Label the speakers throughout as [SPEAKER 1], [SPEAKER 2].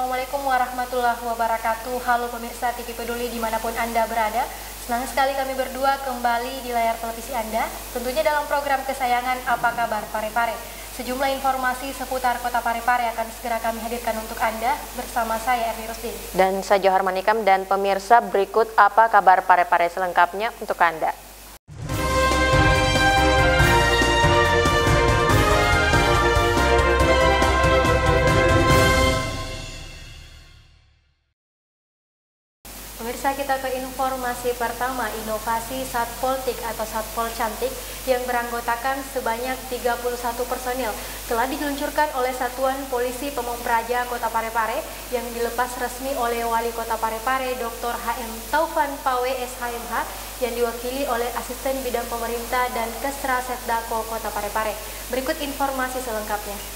[SPEAKER 1] Assalamualaikum warahmatullahi wabarakatuh. Halo pemirsa TV Peduli dimanapun Anda berada. Senang sekali kami berdua kembali di layar televisi Anda, tentunya dalam program kesayangan Apa Kabar Parepare. Sejumlah informasi seputar Kota Parepare akan segera kami hadirkan untuk Anda bersama saya Erni Rusdin.
[SPEAKER 2] Dan saya Johar Manikam, dan pemirsa, berikut Apa Kabar Parepare selengkapnya untuk Anda.
[SPEAKER 1] Pemirsa, kita ke informasi pertama. Inovasi Satpoltik atau Satpol Cantik yang beranggotakan sebanyak 31 personil telah diluncurkan oleh Satuan Polisi Pamong Praja Kota Parepare yang dilepas resmi oleh Wali Kota Parepare Dr. HM Taufan Pawe SHMH yang diwakili oleh Asisten Bidang Pemerintah dan Kesra Setdako Kota Parepare. Berikut informasi selengkapnya.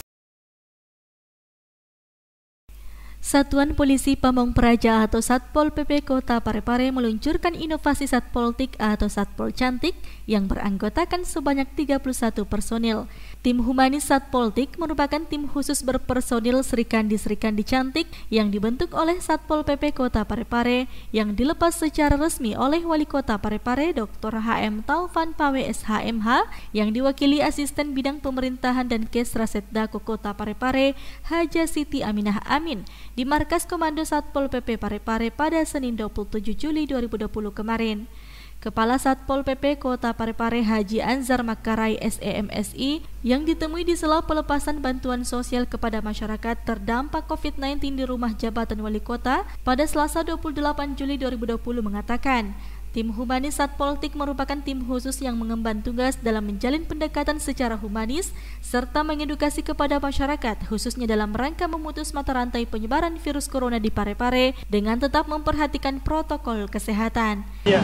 [SPEAKER 3] Satuan Polisi Pamong Praja atau Satpol PP Kota Parepare meluncurkan inovasi Satpoltik atau Satpol Cantik yang beranggotakan sebanyak 31 personil. Tim Humanis Satpoltik merupakan tim khusus berpersonil Serikandi Cantik yang dibentuk oleh Satpol PP Kota Parepare yang dilepas secara resmi oleh Wali Kota Parepare Dr. HM Taufan Pawe SHMH yang diwakili Asisten Bidang Pemerintahan dan Kesra Setdako Kota Parepare Haja Siti Aminah Amin di Markas Komando Satpol PP Parepare pada Senin 27 Juli 2020 kemarin. Kepala Satpol PP Kota Parepare Haji Anzar Makarai SEMSI yang ditemui di sela pelepasan bantuan sosial kepada masyarakat terdampak COVID-19 di rumah jabatan Wali Kota pada Selasa 28 Juli 2020 mengatakan, tim Humanis Satpoltik merupakan tim khusus yang mengemban tugas dalam menjalin pendekatan secara humanis serta mengedukasi kepada masyarakat khususnya dalam rangka memutus mata rantai penyebaran virus corona di Parepare dengan tetap memperhatikan protokol kesehatan.
[SPEAKER 4] Ya,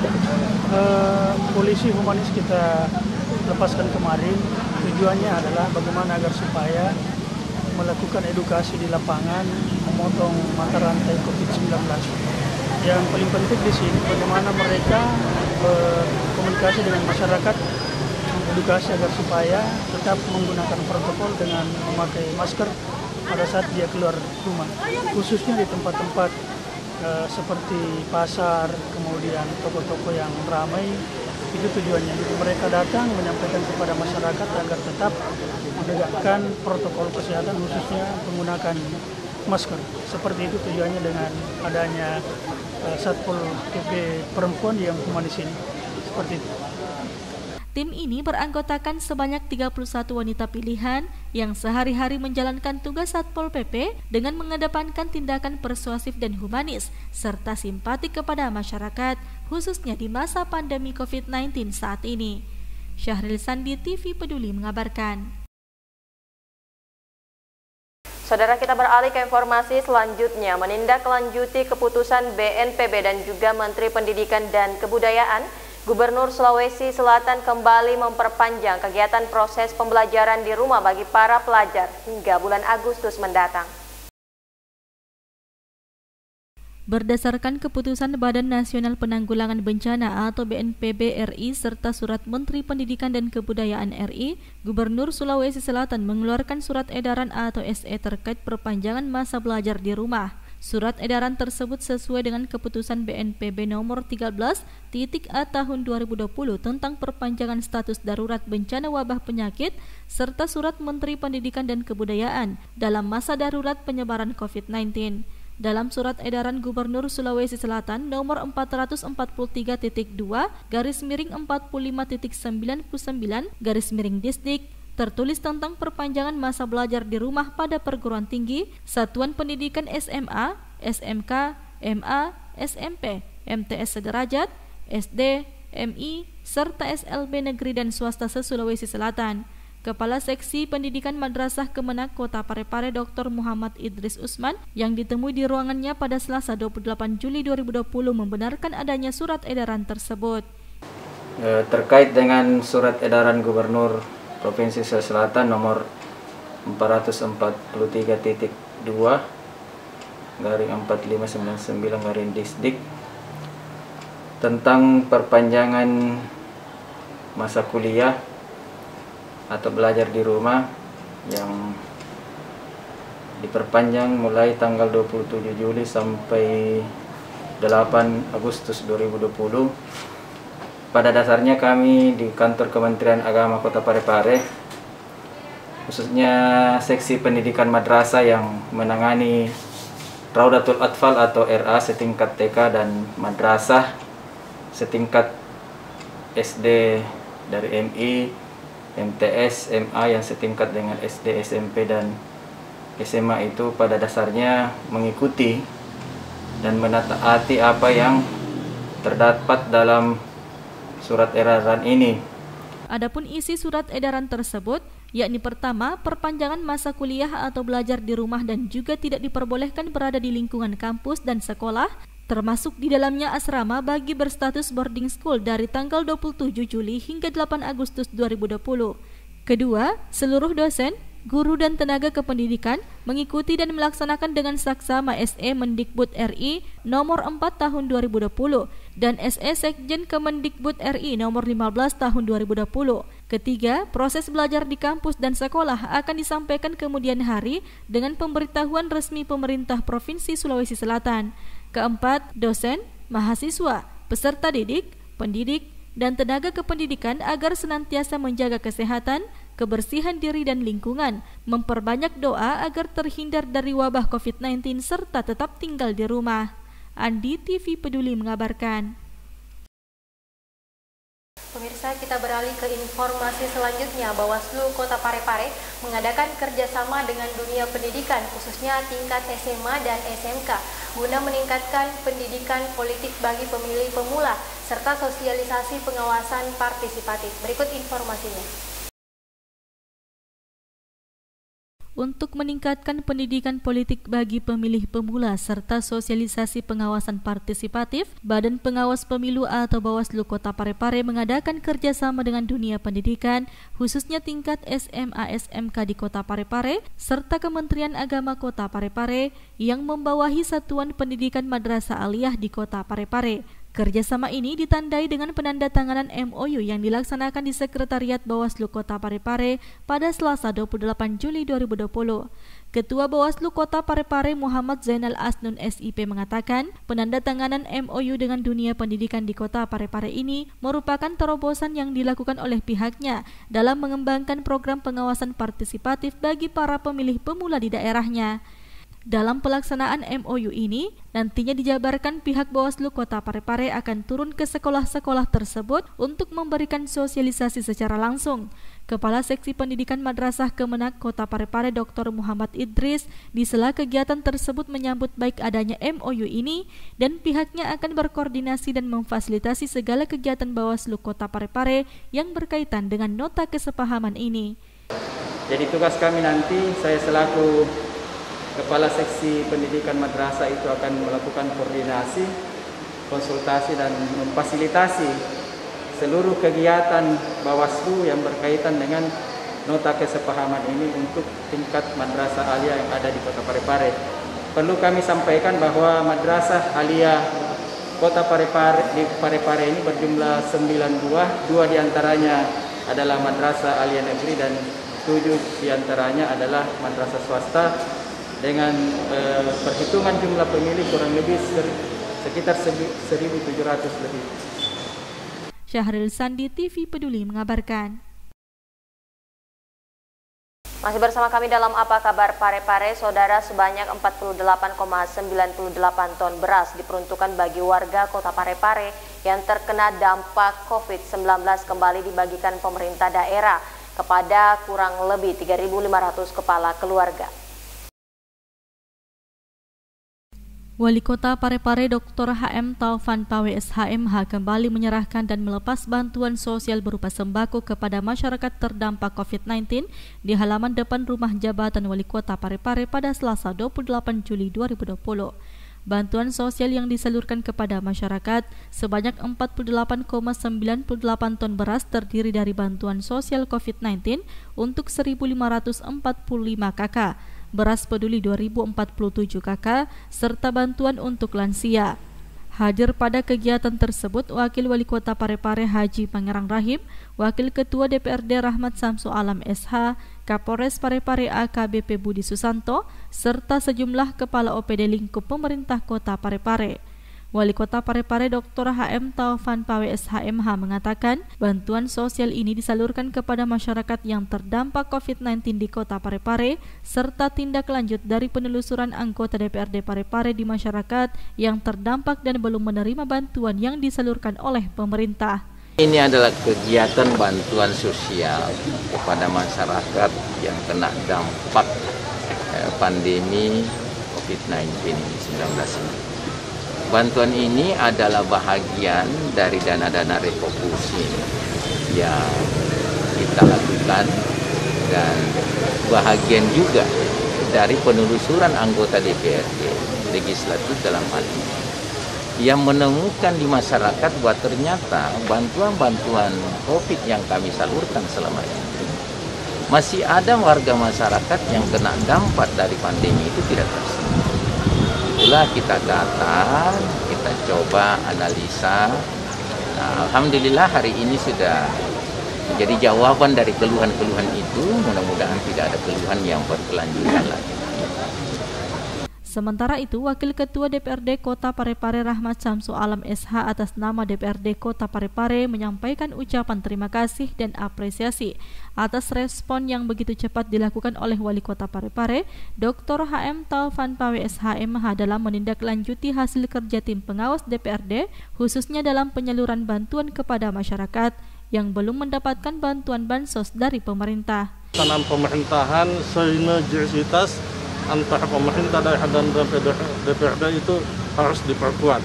[SPEAKER 4] polisi humanis kita lepaskan kemarin tujuannya adalah bagaimana agar supaya melakukan edukasi di lapangan memotong mata rantai COVID-19. Yang paling penting di sini bagaimana mereka berkomunikasi dengan masyarakat, edukasi agar supaya tetap menggunakan protokol dengan memakai masker pada saat dia keluar rumah, khususnya di tempat-tempat seperti pasar, kemudian toko-toko yang ramai. Itu tujuannya. Jadi mereka datang menyampaikan kepada masyarakat agar tetap menegakkan protokol kesehatan khususnya menggunakan masker. Seperti itu tujuannya dengan adanya Satpol PP perempuan yang humanis ini. Seperti itu.
[SPEAKER 3] Tim ini beranggotakan sebanyak 31 wanita pilihan yang sehari-hari menjalankan tugas Satpol PP dengan mengedepankan tindakan persuasif dan humanis serta simpatik kepada masyarakat khususnya di masa pandemi COVID-19 saat ini. Syahril Sandi, TV Peduli mengabarkan.
[SPEAKER 2] Saudara, kita beralih ke informasi selanjutnya. Menindaklanjuti keputusan BNPB dan juga Menteri Pendidikan dan Kebudayaan, Gubernur Sulawesi Selatan kembali memperpanjang kegiatan proses pembelajaran di rumah bagi para pelajar hingga bulan Agustus mendatang.
[SPEAKER 3] Berdasarkan keputusan Badan Nasional Penanggulangan Bencana atau BNPB RI serta Surat Menteri Pendidikan dan Kebudayaan RI, Gubernur Sulawesi Selatan mengeluarkan surat edaran atau SE terkait perpanjangan masa belajar di rumah. Surat edaran tersebut sesuai dengan keputusan BNPB nomor 13/A tahun 2020 tentang perpanjangan status darurat bencana wabah penyakit serta Surat Menteri Pendidikan dan Kebudayaan dalam masa darurat penyebaran COVID-19. Dalam surat edaran Gubernur Sulawesi Selatan nomor 443.2/45.99/Disdik tertulis tentang perpanjangan masa belajar di rumah pada perguruan tinggi, satuan pendidikan SMA, SMK, MA, SMP, MTS sederajat, SD, MI, serta SLB negeri dan swasta se-Sulawesi Selatan. Kepala Seksi Pendidikan Madrasah Kemenak Kota Parepare Dr. Muhammad Idris Usman yang ditemui di ruangannya pada Selasa 28 Juli 2020 membenarkan adanya surat edaran tersebut.
[SPEAKER 5] Terkait dengan surat edaran Gubernur Provinsi Sulawesi Selatan nomor 443.2/4599/Disdik tentang perpanjangan masa kuliah atau belajar di rumah yang diperpanjang mulai tanggal 27 Juli sampai 8 Agustus 2020. Pada dasarnya kami di kantor Kementerian Agama Kota Parepare, khususnya seksi pendidikan madrasah yang menangani Raudatul Atfal atau RA setingkat TK dan madrasah setingkat SD dari MI, MTS, MA yang setingkat dengan SD, SMP, dan SMA itu pada dasarnya mengikuti dan menaati apa yang terdapat dalam surat edaran ini.
[SPEAKER 3] Adapun isi surat edaran tersebut, yakni pertama, perpanjangan masa kuliah atau belajar di rumah dan juga tidak diperbolehkan berada di lingkungan kampus dan sekolah, termasuk di dalamnya asrama bagi berstatus boarding school dari tanggal 27 Juli hingga 8 Agustus 2020. Kedua, seluruh dosen, guru dan tenaga kependidikan mengikuti dan melaksanakan dengan saksama SE Mendikbud RI nomor 4 tahun 2020 dan SE Sekjen Kemendikbud RI nomor 15 tahun 2020. Ketiga, proses belajar di kampus dan sekolah akan disampaikan kemudian hari dengan pemberitahuan resmi pemerintah Provinsi Sulawesi Selatan. Keempat, dosen, mahasiswa, peserta didik, pendidik, dan tenaga kependidikan agar senantiasa menjaga kesehatan, kebersihan diri dan lingkungan, memperbanyak doa agar terhindar dari wabah COVID-19 serta tetap tinggal di rumah. Andi TV Peduli mengabarkan.
[SPEAKER 1] Pemirsa, kita beralih ke informasi selanjutnya. Bawaslu Kota Parepare mengadakan kerjasama dengan dunia pendidikan, khususnya tingkat SMA dan SMK, guna meningkatkan pendidikan politik bagi pemilih pemula, serta sosialisasi pengawasan partisipatif. Berikut informasinya.
[SPEAKER 3] Untuk meningkatkan pendidikan politik bagi pemilih pemula serta sosialisasi pengawasan partisipatif, Badan Pengawas Pemilu atau Bawaslu Kota Parepare mengadakan kerjasama dengan dunia pendidikan, khususnya tingkat SMA SMK di Kota Parepare, serta Kementerian Agama Kota Parepare yang membawahi Satuan Pendidikan Madrasah Aliyah di Kota Parepare. Kerjasama ini ditandai dengan penandatanganan MOU yang dilaksanakan di Sekretariat Bawaslu Kota Parepare pada Selasa 28 Juli 2020. Ketua Bawaslu Kota Parepare Muhammad Zainal Asnun SIP mengatakan, penandatanganan MOU dengan dunia pendidikan di Kota Parepare ini merupakan terobosan yang dilakukan oleh pihaknya dalam mengembangkan program pengawasan partisipatif bagi para pemilih pemula di daerahnya. Dalam pelaksanaan MOU ini, nantinya dijabarkan pihak Bawaslu Kota Parepare akan turun ke sekolah-sekolah tersebut untuk memberikan sosialisasi secara langsung. Kepala Seksi Pendidikan Madrasah Kemenak Kota Parepare Dr. Muhammad Idris di sela kegiatan tersebut menyambut baik adanya MOU ini dan pihaknya akan berkoordinasi dan memfasilitasi segala kegiatan Bawaslu Kota Parepare yang berkaitan dengan nota kesepahaman ini.
[SPEAKER 6] Jadi tugas kami nanti, saya selaku Kepala Seksi Pendidikan Madrasah itu akan melakukan koordinasi, konsultasi dan memfasilitasi seluruh kegiatan Bawaslu yang berkaitan dengan nota kesepahaman ini untuk tingkat Madrasah Aliyah yang ada di Kota Parepare. Perlu kami sampaikan bahwa Madrasah Aliyah Kota Parepare di Parepare ini berjumlah 9 buah, 2 diantaranya adalah Madrasah Aliyah Negeri dan 7 diantaranya adalah Madrasah Swasta. Dengan perhitungan jumlah pemilih kurang lebih sekitar 1.700 lebih.
[SPEAKER 3] Syahril Sandi TV Peduli mengabarkan.
[SPEAKER 2] Masih bersama kami dalam Apa Kabar Parepare, saudara, sebanyak 48,98 ton beras diperuntukkan bagi warga Kota Parepare yang terkena dampak COVID-19 kembali dibagikan pemerintah daerah kepada kurang lebih 3.500 kepala keluarga.
[SPEAKER 3] Wali Kota Parepare Dr. HM Taufan Pawe SHMH kembali menyerahkan dan melepas bantuan sosial berupa sembako kepada masyarakat terdampak COVID-19 di halaman depan rumah jabatan Wali Kota Parepare pada Selasa 28 Juli 2020. Bantuan sosial yang disalurkan kepada masyarakat sebanyak 48,98 ton beras terdiri dari bantuan sosial COVID-19 untuk 1.545 KK, beras peduli 2047 KK, serta bantuan untuk lansia. Hadir pada kegiatan tersebut Wakil Wali Kota Parepare Haji Pangerang Rahim, Wakil Ketua DPRD Rahmat Samsu Alam SH, Kapolres Parepare AKBP Budi Susanto, serta sejumlah kepala OPD lingkup pemerintah Kota Parepare. Wali Kota Parepare Dr. HM Taufan Pawe SHMH mengatakan bantuan sosial ini disalurkan kepada masyarakat yang terdampak COVID-19 di Kota Parepare serta tindak lanjut dari penelusuran anggota DPRD Parepare di masyarakat yang terdampak dan belum menerima bantuan yang disalurkan oleh pemerintah.
[SPEAKER 7] Ini adalah kegiatan bantuan sosial kepada masyarakat yang kena dampak pandemi COVID-19 ini. Bantuan ini adalah bahagian dari dana-dana refocusing yang kita lakukan dan bahagian juga dari penelusuran anggota DPRD legislatif dalam hal ini yang menemukan di masyarakat bahwa ternyata bantuan-bantuan COVID yang kami salurkan selama ini masih ada warga masyarakat yang kena dampak dari pandemi itu tidak tersentuh. Itulah kita datang, kita coba analisa. Nah, alhamdulillah hari ini sudah menjadi jawaban dari keluhan-keluhan itu. Mudah-mudahan tidak ada keluhan yang berkelanjutan lagi.
[SPEAKER 3] Sementara itu, Wakil Ketua DPRD Kota Parepare Rahmat Samsu Alam SH atas nama DPRD Kota Parepare menyampaikan ucapan terima kasih dan apresiasi atas respon yang begitu cepat dilakukan oleh Wali Kota Parepare, Dr. HM Taufan Pawe SHMH dalam menindaklanjuti hasil kerja tim pengawas DPRD, khususnya dalam penyaluran bantuan kepada masyarakat yang belum mendapatkan bantuan bansos dari pemerintah.
[SPEAKER 8] Tanam pemerintahan sinergisitas antara pemerintah daerah dan DPRD itu harus diperkuat.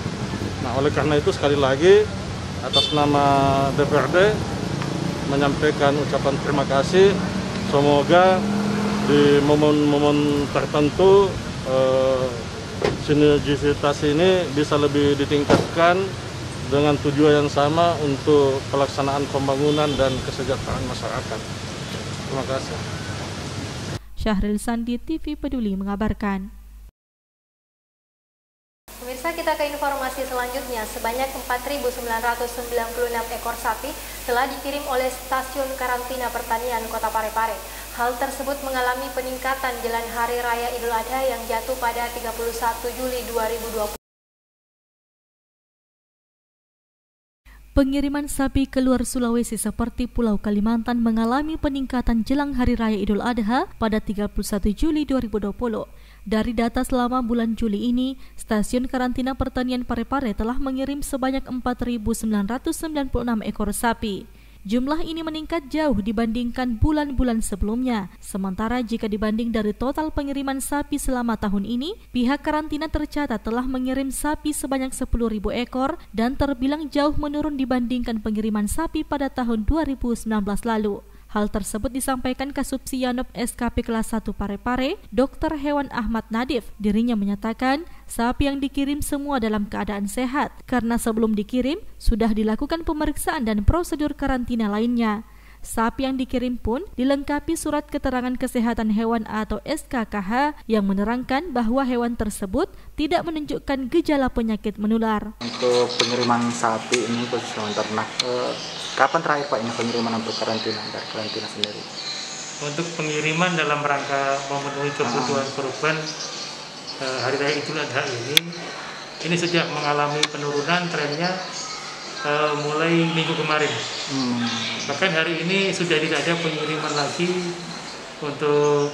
[SPEAKER 8] Nah, oleh karena itu sekali lagi atas nama DPRD menyampaikan ucapan terima kasih. Semoga di momen-momen tertentu sinergisitas ini bisa lebih ditingkatkan dengan tujuan yang sama untuk pelaksanaan pembangunan dan kesejahteraan masyarakat. Terima kasih.
[SPEAKER 3] Syahril Sandi, TV Peduli mengabarkan.
[SPEAKER 1] Pemirsa, kita ke informasi selanjutnya. Sebanyak 4.996 ekor sapi telah dikirim oleh Stasiun Karantina Pertanian Kota Parepare. Hal tersebut mengalami peningkatan jelang Hari Raya Idul Adha yang jatuh pada 31 Juli 2020.
[SPEAKER 3] Pengiriman sapi ke luar Sulawesi seperti Pulau Kalimantan mengalami peningkatan jelang Hari Raya Idul Adha pada 31 Juli 2020. Dari data selama bulan Juli ini, Stasiun Karantina Pertanian Parepare telah mengirim sebanyak 4.996 ekor sapi. Jumlah ini meningkat jauh dibandingkan bulan-bulan sebelumnya. Sementara jika dibanding dari total pengiriman sapi selama tahun ini, pihak karantina tercatat telah mengirim sapi sebanyak 10.000 ekor dan terbilang jauh menurun dibandingkan pengiriman sapi pada tahun 2019 lalu. Hal tersebut disampaikan Kasubsi Yanop SKP kelas 1 Parepare, Dr. Hewan Ahmad Nadif. Dirinya menyatakan sapi yang dikirim semua dalam keadaan sehat karena sebelum dikirim sudah dilakukan pemeriksaan dan prosedur karantina lainnya. Sapi yang dikirim pun dilengkapi surat keterangan kesehatan hewan atau SKKH yang menerangkan bahwa hewan tersebut tidak menunjukkan gejala penyakit menular.
[SPEAKER 9] Untuk pengiriman sapi ini khusus hewan ternak, kapan terakhir Pak ini pengiriman untuk karantina dari karantina sendiri?
[SPEAKER 4] Untuk pengiriman dalam rangka memenuhi kebutuhan korban Hari Raya Idul Adha ini sejak mengalami penurunan trennya mulai minggu kemarin. Bahkan hari ini sudah tidak ada pengiriman lagi untuk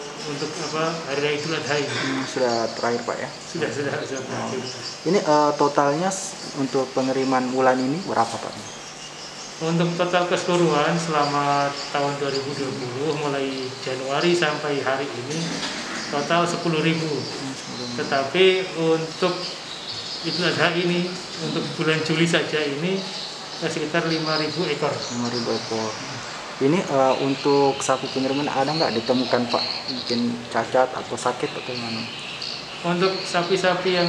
[SPEAKER 4] Hari Raya Idul Adha ini.
[SPEAKER 9] Sudah terakhir Pak ya?
[SPEAKER 4] Sudah terakhir.
[SPEAKER 9] Ini totalnya untuk pengiriman bulan ini berapa Pak?
[SPEAKER 4] Untuk total keseluruhan selama tahun 2020 mulai Januari sampai hari ini total 10.000. Tetapi untuk Idul Adha ini untuk bulan Juli saja ini sekitar 5.000 ekor.
[SPEAKER 9] 5.000 ekor. Ini untuk sapi pengiriman ada nggak ditemukan Pak mungkin cacat atau sakit atau gimana?
[SPEAKER 4] Untuk sapi-sapi yang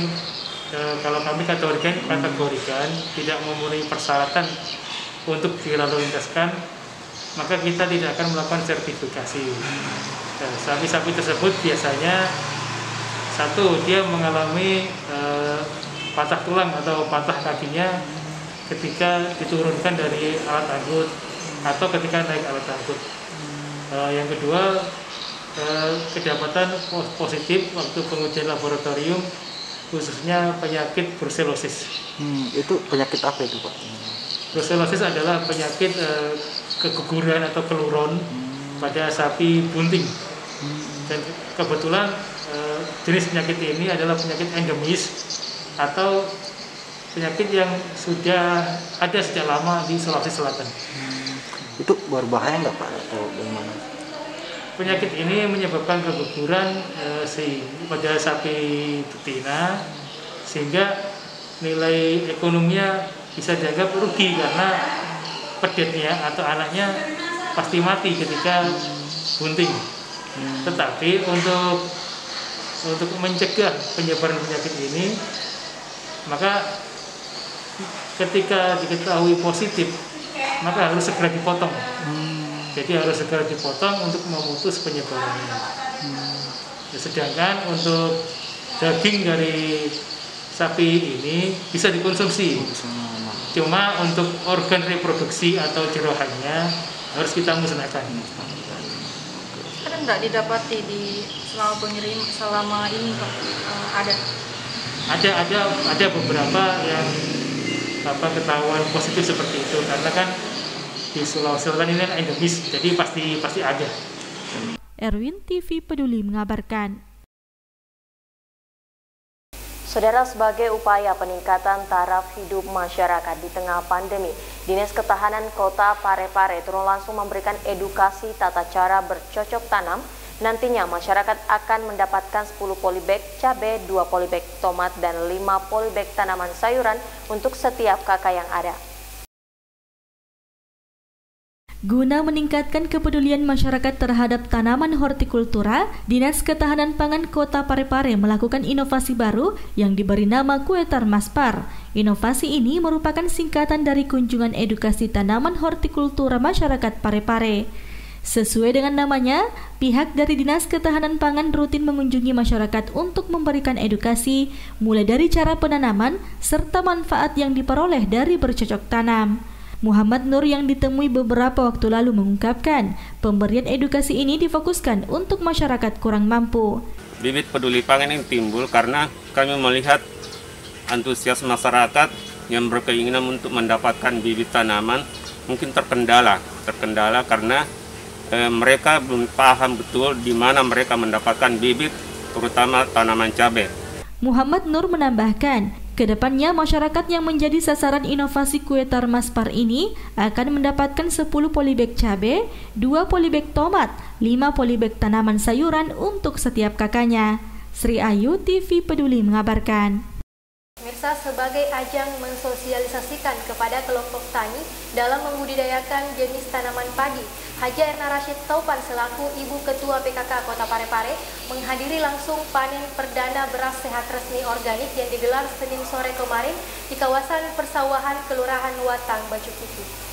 [SPEAKER 4] kalau kami kategorikan tidak memenuhi persyaratan untuk dilalu lintaskan, maka kita tidak akan melakukan sertifikasi. Sapi-sapi tersebut biasanya satu dia mengalami
[SPEAKER 10] patah tulang atau patah kakinya ketika diturunkan dari alat angkut atau ketika naik alat angkut. Yang kedua, kedapatan positif waktu pengujian laboratorium khususnya penyakit brusellosis.
[SPEAKER 9] Itu penyakit apa itu, Pak?
[SPEAKER 10] Brusellosis adalah penyakit keguguran atau keluron pada sapi bunting. Dan kebetulan jenis penyakit ini adalah penyakit endemis atau penyakit yang sudah ada sejak lama di Sulawesi Selatan.
[SPEAKER 9] Itu berbahaya nggak, Pak, atau bagaimana?
[SPEAKER 10] Penyakit ini menyebabkan keguguran pada sapi betina sehingga nilai ekonominya bisa dianggap rugi karena pedetnya atau anaknya pasti mati ketika bunting. Tetapi untuk mencegah penyebaran penyakit ini, maka ketika diketahui positif maka harus segera dipotong. Jadi harus segera dipotong untuk memutus penyebarannya. Sedangkan untuk daging dari sapi ini bisa dikonsumsi. Cuma untuk organ reproduksi atau jerohannya harus kita musnahkan.
[SPEAKER 11] Ada nggak didapati di selama ini, Pak?
[SPEAKER 10] Ada beberapa yang ketahuan positif seperti itu karena kan di Sulawesi Selatan ini kan endemis, jadi pasti ada.
[SPEAKER 3] Erwin TV Peduli mengabarkan.
[SPEAKER 2] Saudara, sebagai upaya peningkatan taraf hidup masyarakat di tengah pandemi, Dinas Ketahanan Kota Parepare turun langsung memberikan edukasi tata cara bercocok tanam. Nantinya masyarakat akan mendapatkan 10 polybag cabai, 2 polybag tomat, dan 5 polybag tanaman sayuran untuk setiap kakak yang ada.
[SPEAKER 3] Guna meningkatkan kepedulian masyarakat terhadap tanaman hortikultura, Dinas Ketahanan Pangan Kota Parepare melakukan inovasi baru yang diberi nama Kuetar Maspar. Inovasi ini merupakan singkatan dari kunjungan edukasi tanaman hortikultura masyarakat Parepare. Sesuai dengan namanya, pihak dari Dinas Ketahanan Pangan rutin mengunjungi masyarakat untuk memberikan edukasi, mulai dari cara penanaman serta manfaat yang diperoleh dari bercocok tanam. Muhammad Nur yang ditemui beberapa waktu lalu mengungkapkan, pemberian edukasi ini difokuskan untuk masyarakat kurang mampu.
[SPEAKER 12] Bibit peduli pangan yang timbul karena kami melihat antusias masyarakat yang berkeinginan untuk mendapatkan bibit tanaman mungkin terkendala karena mereka belum paham betul di mana mereka mendapatkan bibit, terutama tanaman cabai.
[SPEAKER 3] Muhammad Nur menambahkan, kedepannya masyarakat yang menjadi sasaran inovasi Kuetar Maspar ini akan mendapatkan 10 polybag cabai, 2 polybag tomat, 5 polybag tanaman sayuran untuk setiap kakaknya. Sri Ayu TV Peduli mengabarkan.
[SPEAKER 1] Pemirsa, sebagai ajang mensosialisasikan kepada kelompok tani dalam membudidayakan jenis tanaman padi, Haja Erna Rashid Taupan selaku Ibu Ketua PKK Kota Parepare menghadiri langsung panen perdana beras sehat resmi organik yang digelar Senin sore kemarin di kawasan persawahan Kelurahan Watang, Bacukiki.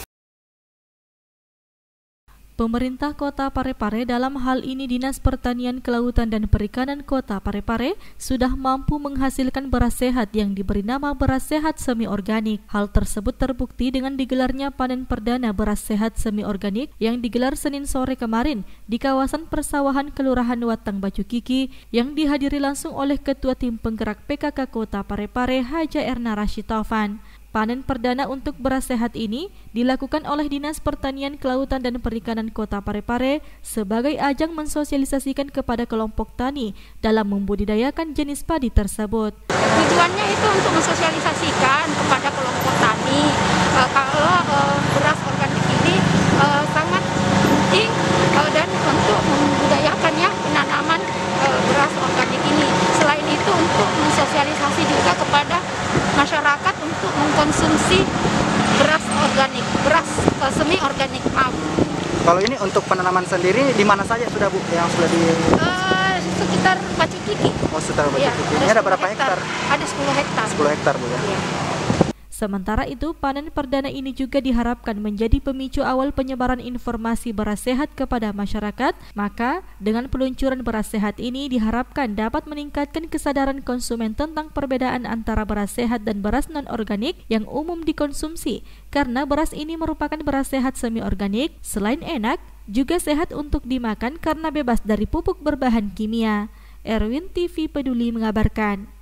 [SPEAKER 3] Pemerintah Kota Parepare, dalam hal ini Dinas Pertanian, Kelautan dan Perikanan Kota Parepare, sudah mampu menghasilkan beras sehat yang diberi nama beras sehat semi organik. Hal tersebut terbukti dengan digelarnya panen perdana beras sehat semi organik yang digelar Senin sore kemarin di kawasan persawahan Kelurahan Watang, Bacukiki yang dihadiri langsung oleh Ketua Tim Penggerak PKK Kota Parepare, Haja Erna Rashid Taufan. Panen perdana untuk beras sehat ini dilakukan oleh Dinas Pertanian, Kelautan dan Perikanan Kota Parepare sebagai ajang mensosialisasikan kepada kelompok tani dalam membudidayakan jenis padi tersebut.
[SPEAKER 11] Tujuannya itu untuk mensosialisasikan kepada kelompok tani kalau beras organik ini sangat penting dan untuk membudidayakannya penanaman beras organik ini. Selain itu untuk mensosialisasi juga kepada masyarakat untuk mengkonsumsi beras organik, beras semi organik.
[SPEAKER 9] Kalau ini untuk penanaman sendiri di mana saja sudah Bu yang sudah di
[SPEAKER 11] sekitar Bacukiki.
[SPEAKER 9] Oh, sekitar Bacukiki. Ini ada berapa hektar?
[SPEAKER 11] Ada 10 hektar.
[SPEAKER 9] 10 hektar Bu ya.
[SPEAKER 3] Sementara itu, panen perdana ini juga diharapkan menjadi pemicu awal penyebaran informasi beras sehat kepada masyarakat. Maka, dengan peluncuran beras sehat ini diharapkan dapat meningkatkan kesadaran konsumen tentang perbedaan antara beras sehat dan beras non-organik yang umum dikonsumsi, karena beras ini merupakan beras sehat semi-organik. Selain enak, juga sehat untuk dimakan karena bebas dari pupuk berbahan kimia. Erwin TV Peduli mengabarkan.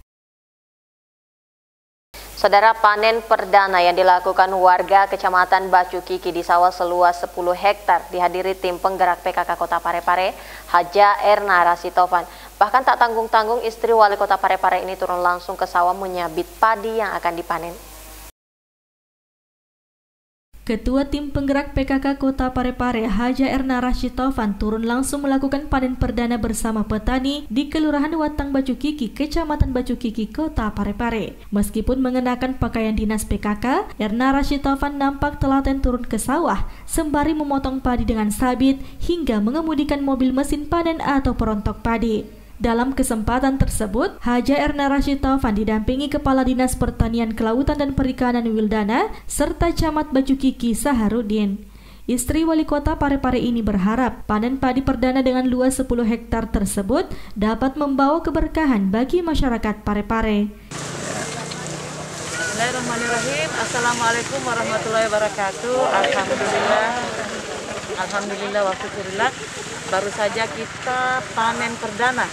[SPEAKER 2] Saudara, panen perdana yang dilakukan warga Kecamatan Bacu Kiki di sawah seluas 10 hektar dihadiri tim penggerak PKK Kota Parepare, Haja Erna Rasitovan. Bahkan tak tanggung-tanggung istri wali kota Parepare ini turun langsung ke sawah menyabit padi yang akan dipanen.
[SPEAKER 3] Ketua Tim Penggerak PKK Kota Parepare, Haja Erna Rasitovan, turun langsung melakukan panen perdana bersama petani di Kelurahan Watang Bacu Kiki, Kecamatan Bacu Kiki, Kota Parepare. Meskipun mengenakan pakaian dinas PKK, Erna Rasitovan nampak telaten turun ke sawah, sembari memotong padi dengan sabit hingga mengemudikan mobil mesin panen atau perontok padi. Dalam kesempatan tersebut, Haja Erna Rasitovan didampingi Kepala Dinas Pertanian Kelautan dan Perikanan Wildana serta Camat Bacu Kiki Saharudin. Istri wali kota Parepare ini berharap panen padi perdana dengan luas 10 hektar tersebut dapat membawa keberkahan bagi masyarakat Parepare.
[SPEAKER 13] Bismillahirrahmanirrahim. Assalamualaikum warahmatullahi wabarakatuh. Alhamdulillah wa syukurillah. Baru saja kita panen perdana.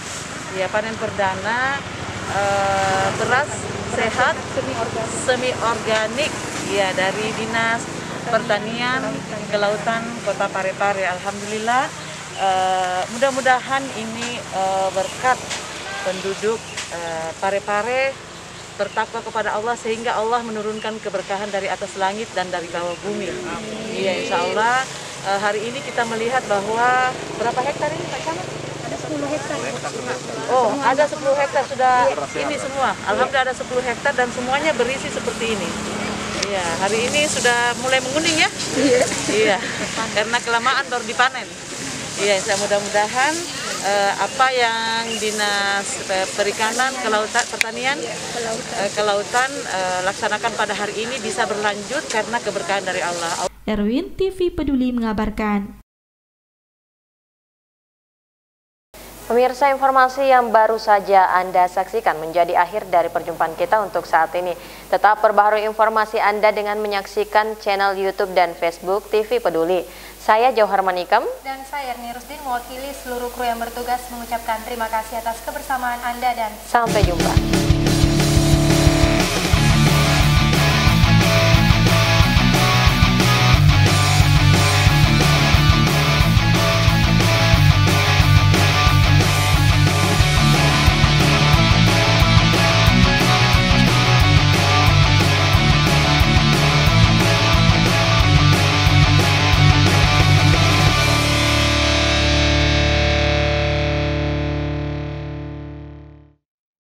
[SPEAKER 13] Ya, panen perdana beras sehat semi organik ya dari Dinas Pertanian Kelautan Kota Parepare. Alhamdulillah, mudah-mudahan ini berkat penduduk Parepare bertakwa kepada Allah sehingga Allah menurunkan keberkahan dari atas langit dan dari bawah bumi. Iya, insya Allah hari ini kita melihat bahwa berapa hektar ini Pak Camat? Ada 10 hektar. Oh, ada 10 hektar sudah ini semua. Alhamdulillah ada 10 hektar dan semuanya berisi seperti ini. Iya, hari ini sudah mulai menguning ya? Iya. Karena kelamaan baru dipanen. Iya, mudah-mudahan apa yang Dinas Perikanan, Kelautan, Pertanian, Kelautan laksanakan pada hari ini bisa berlanjut karena keberkahan dari Allah.
[SPEAKER 3] Erwin TV Peduli mengabarkan.
[SPEAKER 2] Pemirsa, informasi yang baru saja Anda saksikan menjadi akhir dari perjumpaan kita untuk saat ini. Tetap perbaharui informasi Anda dengan menyaksikan channel YouTube dan Facebook TV Peduli. Saya Jauhar Manikam.
[SPEAKER 1] Dan saya Erni Rusdin, mewakili seluruh kru yang bertugas mengucapkan terima kasih atas kebersamaan Anda dan
[SPEAKER 2] sampai jumpa.